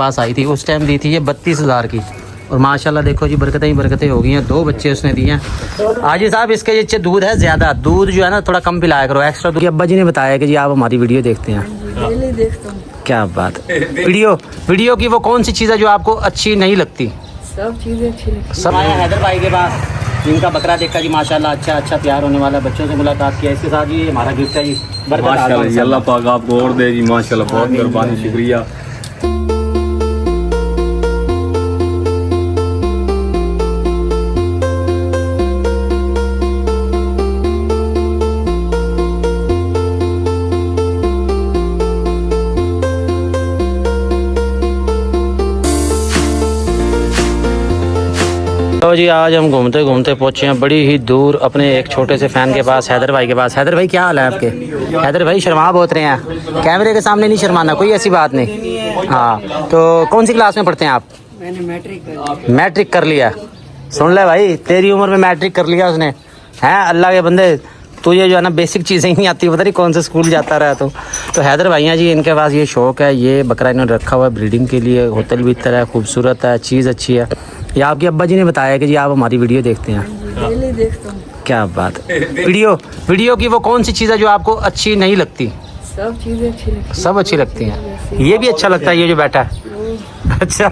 पास आई थी, उस टाइम दी थी ये 32,000 की। और माशाल्लाह देखो जी बरकतें ही बरकतें हो गई हैं। 2 बच्चे उसने दिए हैं। आजी साहब इसके ये दूध है ज़्यादा, दूध जो है ना थोड़ा कम पिलाया करो, एक्स्ट्रा दूध। अब्बा जी ने बताया कि जी आप हमारी वीडियो देखते हैं। डेली देखता हूँ। क्या बात है। वीडियो की वो कौन सी चीज़ है जो आपको अच्छी नहीं लगती? सब चीज़ें अच्छी लगती हैं। सब आया हैदर भाई के पास, इनका बकरा देखा जी माशाल्लाह अच्छा प्यार होने वाला, बच्चों से मुलाकात किया। इसके साथ जी हमारा गिफ्ट है जी, माशाल्लाह अल्लाह पाक आपको और दे जी, माशाल्लाह बहुत मेहरबानी, शुक्रिया। तो जी आज हम घूमते घूमते पहुँचे हैं बड़ी ही दूर अपने एक छोटे से फ़ैन के पास, हैदर भाई के पास। हैदर भाई क्या हाल है आपके? हैदर भाई शर्मा बहुत रहे हैं, कैमरे के सामने नहीं शर्माना, कोई ऐसी बात नहीं। हाँ तो कौन सी क्लास में पढ़ते हैं आप? मैंने मैट्रिक कर लिया। सुन ले भाई, तेरी उम्र में मैट्रिक कर लिया उसने, हैं अल्लाह के बंदे। तुझे जो है ना बेसिक चीज़ें ही नहीं आती, पता नहीं कौन से स्कूल जाता रहा तो हैदर भाइयाँ जी इनके पास ये शौक़ है, ये बकरा इन्होंने रखा हुआ है ब्रीडिंग के लिए। होटल भी इतना है, खूबसूरत है, चीज़ अच्छी है। ये आपके अब्बा जी ने बताया कि जी आप हमारी वीडियो देखते हैं। डेली देखता हूँ। क्या बात है। वीडियो की वो कौन सी चीज़ है जो आपको अच्छी नहीं लगती? सब चीज़ें अच्छी लगती हैं। सब अच्छी लगती हैं। ये भी अच्छा लगता है, ये जो बैठा है। अच्छा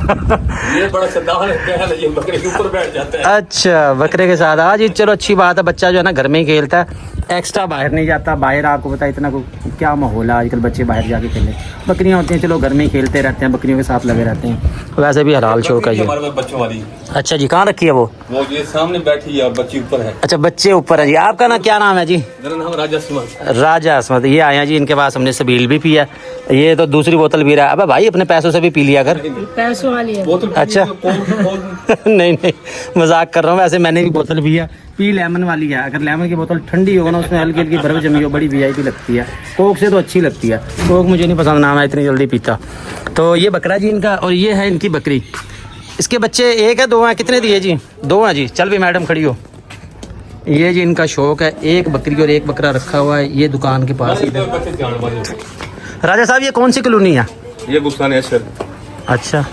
ये बड़ा सदान है, ये बकरे के ऊपर बैठ जाता है। अच्छा बकरे के साथ आज ही, चलो अच्छी बात है। बच्चा जो है ना घर में ही खेलता है, एक्स्ट्रा बाहर नहीं जाता। बाहर आपको पता है इतना क्या माहौल है आजकल, बच्चे बाहर जाके खेले। बकरियां होती हैं चलो घर में ही खेलते रहते हैं, बकरियों के साथ लगे रहते हैं। वैसे भी हलाल शौक है ये। हमारे पास बच्चों वाली। अच्छा जी, कहाँ रखी है वो ये सामने बैठी है और बच्ची ऊपर है। अच्छा बच्चे ऊपर है जी। आपका ना क्या नाम है जी? मेरा नाम राजा सुमन। राजा असमत। ये आए हैं जी इनके पास, हमने सबील भी पिया, ये तो दूसरी बोतल पी रहा है। अबे भाई अपने पैसों से भी पी लिया कर। पैसों वाली है। अच्छा नहीं मजाक कर रहा हूँ, वैसे मैंने भी बोतल पिया। पी लेमन वाली है, अगर लेमन की बोतल ठंडी हो ना, उसमें हल्की हल्की बर्फ जमी हो, बड़ी वीआईपी लगती है। कोक से तो अच्छी लगती है, कोक मुझे नहीं पसंद ना, मैं इतनी जल्दी पीता। तो ये बकरा जी इनका, और ये है इनकी बकरी। इसके बच्चे एक है दो हैं? कितने दिए जी? 2 हैं जी। चल भी मैडम खड़ी हो। ये जी इनका शौक है, एक बकरी और एक बकरा रखा हुआ है ये दुकान के पास। राजा साहब ये कौन सी कॉलोनी है? ये गुस्तान है सर। अच्छा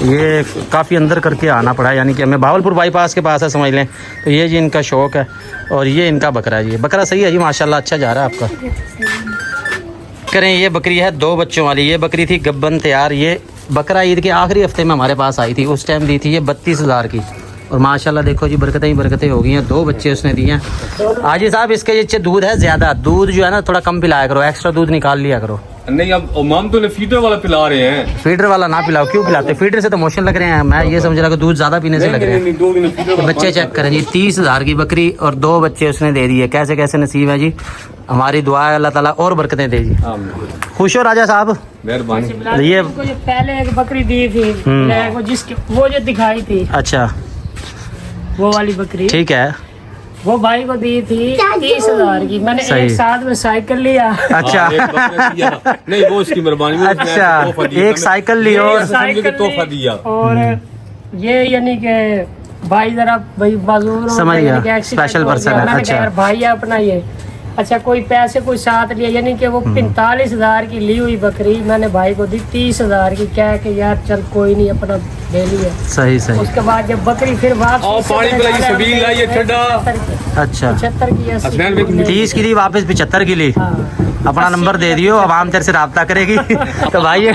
ये काफ़ी अंदर करके आना पड़ा, यानी कि हमें भावलपुर बाईपास के पास है समझ लें। तो ये जी इनका शौक है, और ये इनका बकरा है जी। बकरा सही है जी माशाल्लाह, अच्छा जा रहा है आपका। करें ये बकरी है 2 बच्चों वाली, ये बकरी थी गब्बन तैयार। ये बकरा ईद के आखिरी हफ्ते में हमारे पास आई थी, उस टाइम दी थी ये 32,000 की। और माशाल्लाह देखो जी बरकतें ही बरकतें हो गई हैं। 2 बच्चे उसने दिए हैं। आजी साहब इसके ये दूध है ज़्यादा, दूध जो है ना थोड़ा कम पिलाया करो, एक्स्ट्रा दूध निकाल लिया करो। नहीं अब माम तो फीडर वाला पिला रहे हैं। फीडर वाला ना पिलाओ, क्यों पिलाते? फीडर से तो मोशन लग रहे हैं, मैं ये समझ रहा कि दूध ज़्यादा पीने से लग रहे हैं। 2 दिन फीडर बच्चे चेक करें जी, 30,000 की बकरी और 2 बच्चे उसने दे दिए। कैसे कैसे नसीब है जी। हमारी दुआ है अल्लाह ताला और बरकतें दे जी। खुश हो राजा साहब? मेहरबानी। ये पहले एक बकरी दी थी वो जिसकी वो जो दिखाई थी, अच्छा वो वाली बकरी ठीक है, वो भाई को दी थी 30,000 की। मैंने सही। एक साथ में साइकिल लिया। अच्छा नहीं वो उसकी मेहरबानी। अच्छा एक साइकिल ली और तोहफा दिया। और ये यानी कि भाई जरा भाई बाजूर समझ गया, स्पेशल पर्सन है। अच्छा भाई है अपना ये। अच्छा कोई पैसे कोई साथ लिया, यानी कि वो 45,000 की ली हुई बकरी मैंने भाई को दी 30,000 की, क्या कि यार चल कोई नहीं अपना ले लिया। सही सही। उसके बाद जब बकरी फिर वापस पानी पिलाई, सबील लाई, ठंडा। अच्छा 75 की 30 की दी, वापस 75 की ली। अपना नंबर दे दियो, अब आम तेरे से रब्ता करेगी। तो भाई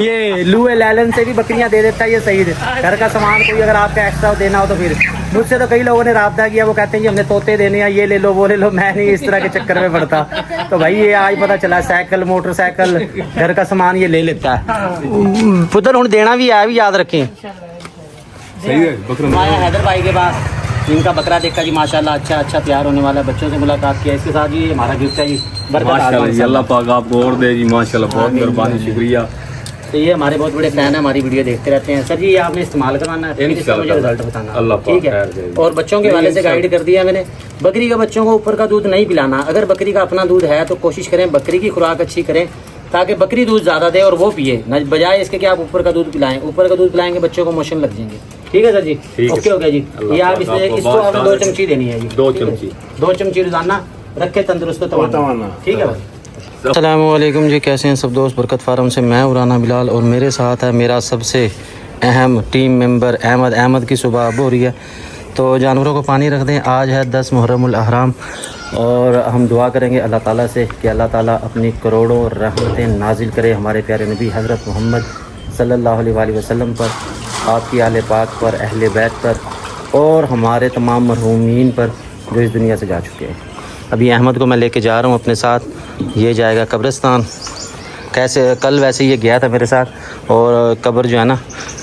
ये लूए लैलन से भी बकरियां दे देता है, ये सही है। घर का सामान कोई अगर आपका एक्स्ट्रा देना हो तो फिर मुझसे तो कई लोगों ने रब्ता किया, वो कहते हैं कि हमने तोते देने हैं, ये ले लो वो ले लो। मैं नहीं इस तरह के चक्कर में पड़ता। तो भाई ये आज पता चला साइकिल मोटरसाइकिल घर का सामान ये ले लेता है। पुत्र हूँ देना भी है, भी याद रखें। सही है बकरा। आया हैदर भाई के पास, इनका बकरा देखा जी माशाल्लाह अच्छा प्यार होने वाला, बच्चों से मुलाकात किया। इसके साथ जी हमारा गिफ्ट है जी, माशाल्लाह अल्लाह पाक आपको और दे जी, माशाल्लाह बहुत मेहरबानी, शुक्रिया। तो ये हमारे बहुत बड़े फैन है, हमारी वीडियो देखते रहते हैं। सर जी ये आपने इस्तेमाल करवाना है, फिर इसका मुझे रिजल्ट बताना, अल्लाह ठीक है? और बच्चों के वाले से गाइड कर दिया मैंने। बकरी का बच्चों को ऊपर का दूध नहीं पिलाना। अगर बकरी का अपना दूध है तो कोशिश करें बकरी की खुराक अच्छी करें, ताकि बकरी दूध ज़्यादा दे और वो पिए, न बजाय इसके कि आप ऊपर का दूध पिलाएं। ऊपर का दूध पिलाएंगे बच्चों को मोशन लग जाएंगे। ठीक है सर जी? ओके हो गया जी। ये आप इसको आपने 2 चमची देनी है जी। 2 चमची 2 चमची रोजाना रखे, तंदुरुस्त तो ठीक है भाई। अस्सलामुअलैकुम जी, कैसे हैं सब दोस्त। बरकत फार्म से मैं उराना बिलाल और मेरे साथ है मेरा सबसे अहम टीम मेंबर अहमद की सुबह अब हो रही है। तो जानवरों को पानी रख दें। आज है 10 मुहर्रमुल अहराम और हम दुआ करेंगे अल्लाह ताला से कि अल्लाह ताला अपनी करोड़ों रहमतें नाजिल करे हमारे प्यारे नबी हज़रत मोहम्मद सल्लल्लाहु अलैहि वसल्लम पर, आपकी आले पाक पर, अहले बैत पर और हमारे तमाम मरहूमीन पर जो इस दुनिया से जा चुके हैं। अभी अहमद को मैं लेके जा रहा हूँ अपने साथ, ये जाएगा कब्रिस्तान। कैसे कल वैसे ये गया था मेरे साथ और कब्र जो है ना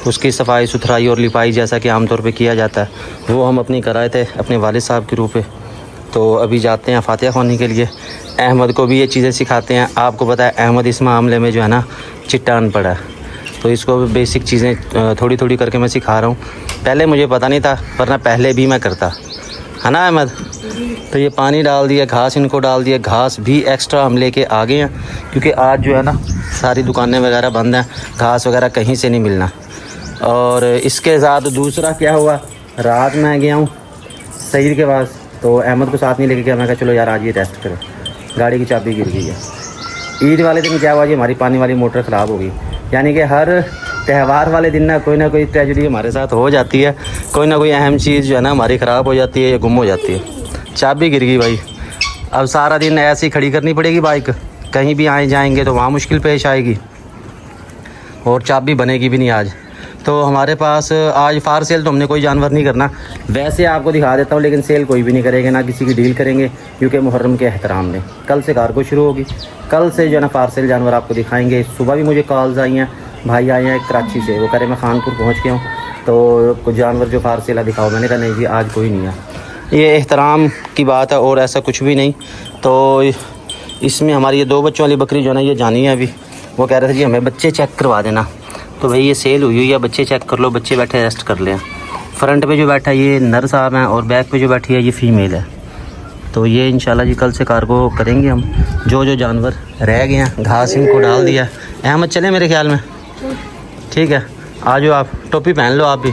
उसकी सफाई सुथराई और लिपाई जैसा कि आमतौर पे किया जाता है वो हम अपनी कराए थे अपने वालिद साहब के रूप पे। तो अभी जाते हैं फातिहा ख़वानी के लिए। अहमद को भी ये चीज़ें सिखाते हैं। आपको पता है अहमद इस मामले में जो है ना चिट्टा अनपढ़ है, तो इसको बेसिक चीज़ें थोड़ी थोड़ी करके मैं सिखा रहा हूँ। पहले मुझे पता नहीं था वरना पहले भी मैं करता, है ना अहमद। तो ये पानी डाल दिया, घास इनको डाल दिया। घास भी एक्स्ट्रा हम लेके आ गए हैं क्योंकि आज जो है ना सारी दुकानें वगैरह बंद हैं, घास वगैरह कहीं से नहीं मिलना। और इसके साथ दूसरा क्या हुआ, रात मैं गया हूँ सईद के पास, तो अहमद को साथ नहीं लेके गया। मैं कहा चलो यार आज ये रेस्ट करो, गाड़ी की चाबी गिर गई है। ईद वाले दिन क्या हुआ जी, हमारी पानी वाली मोटर ख़राब हो गई। यानी कि हर त्यौहार वाले दिन ना कोई ट्रेजेडी हमारे साथ हो जाती है, कोई ना कोई अहम चीज़ जो है ना हमारी ख़राब हो जाती है या गुम हो जाती है। चाबी गिर गई भाई, अब सारा दिन ऐसे ही खड़ी करनी पड़ेगी बाइक, कहीं भी आए जाएंगे तो वहाँ मुश्किल पेश आएगी और चाबी बनेगी भी नहीं आज। तो हमारे पास आज फार सेल तो हमने कोई जानवर नहीं करना, वैसे आपको दिखा देता हूँ, लेकिन सेल कोई भी नहीं करेंगे, ना किसी की डील करेंगे क्योंकि मुहर्रम के एहतराम में कल से कार्गो शुरू होगी। कल से जो है ना फार सेल जानवर आपको दिखाएंगे। सुबह भी मुझे कॉल्स आई हैं, भाई आए हैं कराची से, वो कह रहे मैं खानपुर पहुँच गया हूँ तो कुछ जानवर जो फार सेला दिखाओ। मैंने कहा नहीं जी आज कोई नहीं है, ये एहतराम की बात है और ऐसा कुछ भी नहीं। तो इसमें हमारी ये 2 बच्चों वाली बकरी जो है ना ये जानी है। अभी वो कह रहे थे जी हमें बच्चे चेक करवा देना, तो भाई ये सेल हुई है, बच्चे चेक कर लो, बच्चे बैठे रेस्ट कर लें। फ्रंट पे जो बैठा है ये नर साहब हैं और बैक पे जो बैठी है ये फ़ीमेल है। तो ये इंशाल्लाह जी कल से कार्गो करेंगे हम। जो जो जानवर रह गए हैं घास इनको डाल दिया। अहमद चले मेरे ख्याल में, ठीक है आ जाओ आप, टोपी पहन लो आप भी,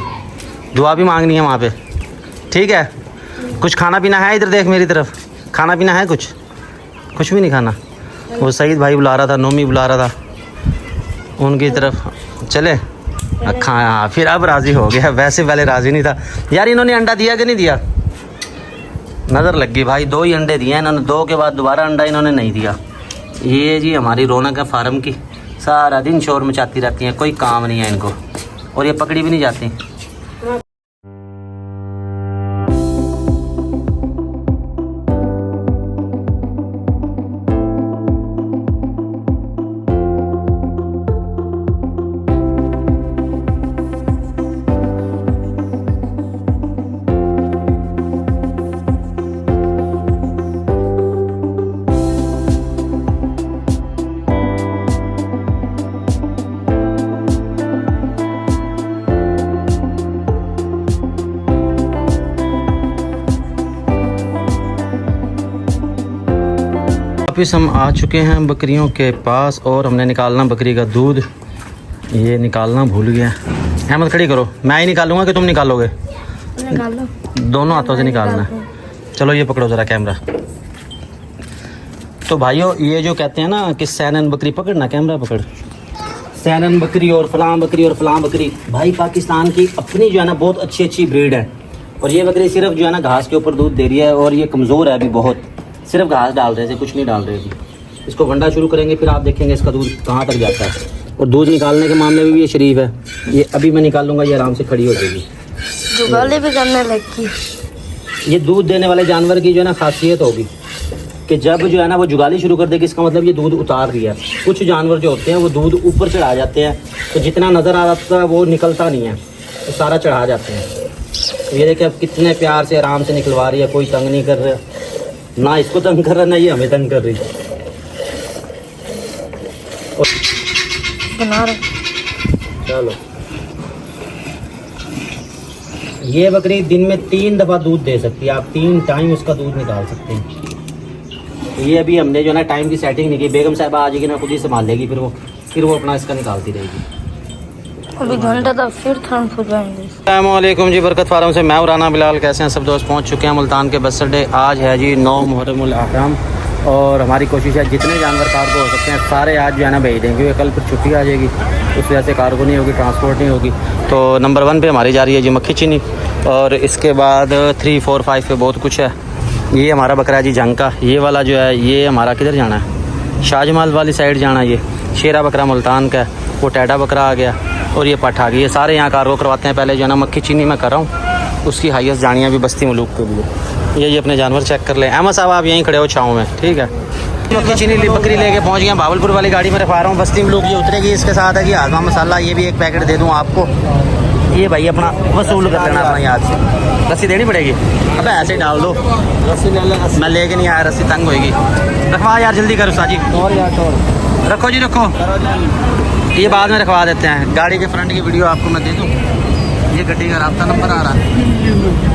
दुआ भी मांगनी है वहाँ पे, ठीक है। कुछ खाना पीना है इधर देख मेरी तरफ, खाना पीना है कुछ भी नहीं खाना। वो सईद भाई बुला रहा था, नोमी बुला रहा था, उनकी तरफ चले हाँ। फिर अब राज़ी हो गया, वैसे पहले राज़ी नहीं था यार। इन्होंने अंडा दिया कि नहीं दिया, नज़र लग गई भाई। 2 ही अंडे दिए इन्होंने, 2 के बाद दोबारा अंडा इन्होंने नहीं दिया। ये जी हमारी रौनक है फार्म की, सारा दिन शोर मचाती रहती हैं, कोई काम नहीं है इनको और ये पकड़ी भी नहीं जाती। वापस हम आ चुके हैं बकरियों के पास और हमने निकालना बकरी का दूध। ये निकालना भूल गया। अहमद खड़ी करो, मैं ही निकालूंगा कि तुम निकालोगे? निकालो, दोनों हाथों से निकालना है। चलो ये पकड़ो ज़रा कैमरा। तो भाइयों ये जो कहते हैं ना कि सैनन बकरी, पकड़ना कैमरा पकड़, सैनन बकरी और फलां बकरी और फलां बकरी, भाई पाकिस्तान की अपनी जो है ना बहुत अच्छी ब्रीड है। और ये बकरी सिर्फ जो है ना घास के ऊपर दूध दे रही है और ये कमज़ोर है अभी बहुत, सिर्फ घास डाल रहे थे, कुछ नहीं डाल रहे अभी। इसको वंडा शुरू करेंगे फिर आप देखेंगे इसका दूध कहाँ तक जाता है। और दूध निकालने के मामले में भी ये शरीफ है। ये अभी मैं निकालूंगा, ये आराम से खड़ी हो जाएगी, जुगाली भी करने लगी। ये दूध देने वाले जानवर की जो है ना खासियत होगी कि जब जो है ना वो जुगाली शुरू कर देगी, इसका मतलब ये दूध उतार रही है। कुछ जानवर जो होते हैं वो दूध ऊपर चढ़ा जाते हैं, तो जितना नज़र आ रहा था वो निकलता नहीं है, तो सारा चढ़ा जाते हैं। तो ये देखिए अब कितने प्यार से आराम से निकलवा रही है, कोई तंग नहीं कर रहा, ना इसको तंग कर रहा ना ये हमें तंग कर रही। बना रहे चलो ये बकरी दिन में 3 दफ़ा दूध दे सकती है, आप 3 टाइम उसका दूध निकाल सकते हैं। ये अभी हमने जो ना टाइम की सेटिंग नहीं की, बेगम साहबा आ जाएगी ना खुद ही संभाल लेगी, फिर वो अपना इसका निकालती रहेगी। अभी घंटा तक फिर ठंड हो जाएंगे। अस्सलामुअलैकुम जी, बरकत फार्म से मैं उराना बिलाल। कैसे हैं सब दोस्त? पहुंच चुके हैं मुल्तान के बस अड्डे। आज है जी 9 मुहर्रमुल अहराम और हमारी कोशिश है जितने जानवर कार्गो हो सकते हैं सारे आज जो है ना भेज देंगे, क्योंकि कल फिर छुट्टी आ जाएगी, उस वजह से कार्गो नहीं होगी, ट्रांसपोर्ट नहीं होगी। तो नंबर 1 पे हमारी जा रही है जी मक्खी चीनी, और इसके बाद 3, 4, 5 पे बहुत कुछ है। ये हमारा बकरा है जी जंग का, ये वाला जो है ये हमारा किधर जाना है, शाहजमाल वाली साइड जाना है। ये शेरा बकरा मुल्तान का है, वो टैडा बकरा आ गया, और ये पठ आ गई। ये सारे यहाँ कार्गो करवाते हैं। पहले जो है ना मक्खी चीनी मैं कर रहा हूँ, उसकी हाईएस्ट जानी है अभी बस्ती मुलूक के लिए। ये अपने जानवर चेक कर लें। अहमद साहब आप यहीं खड़े हो छाँव में, ठीक है। मक्खी चीनी बकरी लेके पहुँच गया, भावलपुर वाली गाड़ी में रखवा रहा हूँ, बस्ती मुलूक ये उतरेगी। इसके साथ है कि हाजमा मसाला, ये भी एक पैकेट दे दूँ आपको। ये भाई अपना वसूल कर लेना अपना याद से। रस्सी देनी पड़ेगी, अब ऐसे डाल दो, मैं लेके नहीं आया, रस्सी तंग होएगी। रखवा यार जल्दी करो साजी, रखो जी रखो, ये बाद में रखवा देते हैं। गाड़ी के फ्रंट की वीडियो आपको मैं दे दूँ, ये गड्डी का रास्ता नंबर आ रहा है,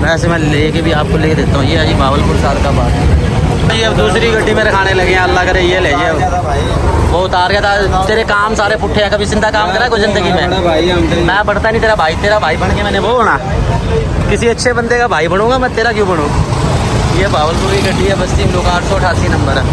वैसे मैं लेके भी आपको ले देता हूँ। ये है जी भावलपुर साल का बात। ये अब दूसरी गड्डी में रखाने लगे हैं, अल्लाह करे ये ले जाए। वो उतार गया था, तेरे काम सारे पुट्ठे हैं, कभी जिंदा काम करा कोई जिंदगी में? मैं बढ़ता नहीं, तेरा भाई बन के मैंने वो होना, किसी अच्छे बंदे का भाई बनूंगा मैं, तेरा क्यों बनूँ? ये भावलपुर की गड्डी है, बस्ती मुलूक 888 नंबर है।